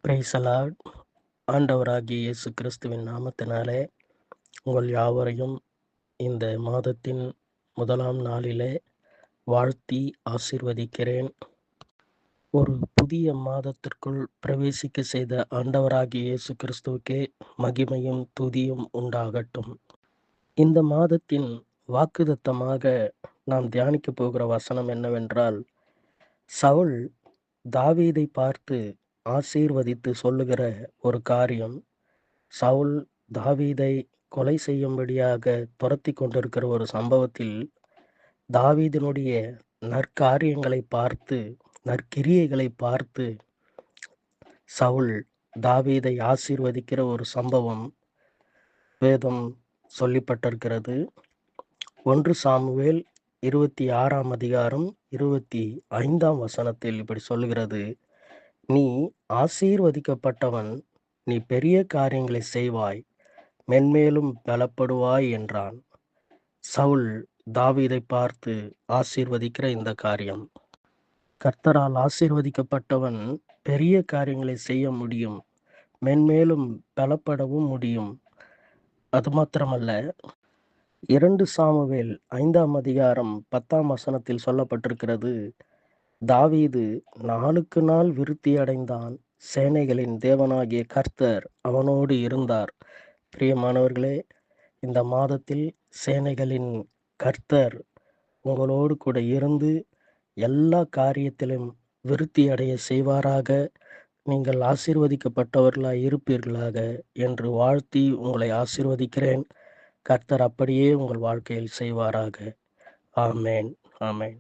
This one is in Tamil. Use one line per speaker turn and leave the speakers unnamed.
Praise the Lord. ஆண்டவராகிய இயேசு கிறிஸ்துவின் நாமத்தினாலே உங்கள் யாவரையும் இந்த மாதத்தின் முதலாம் நாளிலே வாழ்த்தி ஆசீர்வதிக்கிறேன். ஒரு புதிய மாதத்திற்குள் பிரவேசிக்க செய்த ஆண்டவராகிய இயேசு கிறிஸ்துவுக்கே மகிமையும் துதியும் உண்டாகட்டும். இந்த மாதத்தின் வாக்குத்தத்தமாக நாம் தியானிக்க போகிற வசனம் என்னவென்றால், சவுல் தாவீதை பார்த்து ஆசீர்வதித்து சொல்லுகிற ஒரு காரியம். சவுல் தாவீதை கொலை செய்யும்படியாக துரத்தி கொண்டிருக்கிற ஒரு சம்பவத்தில் தாவீதினுடைய நற்காரியங்களை பார்த்து, நற்கிரியைகளை பார்த்து சவுல் தாவீதை ஆசீர்வதிக்கிற ஒரு சம்பவம் வேதம் சொல்லப்பட்டிருக்கிறது. 1 சாமுவேல் 26ஆம் அதிகாரம் 25ஆம் வசனத்தில் இப்படி சொல்லுகிறது: நீ ஆசீர்வதிக்கப்பட்டவன், நீ பெரிய காரியங்களை செய்வாய், மென்மேலும் பலப்படுவாய் என்றான். சவுல் தாவீதை பார்த்து ஆசீர்வதிக்கிற இந்த காரியம். கர்த்தரால் ஆசீர்வதிக்கப்பட்டவன் பெரிய காரியங்களை செய்ய முடியும், மென்மேலும் பலப்படவும் முடியும். அது மாத்திரமல்ல, 2 சாமுவேல் 5ஆம் அதிகாரம் 10ஆம் வசனத்தில் சொல்லப்பட்டிருக்கிறது: தாவீது நாளுக்கு நாள் விருத்தி அடைந்தான், சேனைகளின் தேவனாகிய கர்த்தர் அவனோடு இருந்தார். பிரியமானவர்களே, இந்த மாதத்தில் சேனைகளின் கர்த்தர் உங்களோடு கூட இருந்து எல்லா காரியத்திலும் விருத்தி அடைய செய்வாராக. நீங்கள் ஆசீர்வதிக்கப்பட்டவர்களாய் இருப்பீர்களாக என்று வாழ்த்தி உங்களை ஆசீர்வதிக்கிறேன். கர்த்தர் அப்படியே உங்கள் வாழ்க்கையில் செய்வாராக. ஆமேன், ஆமேன்.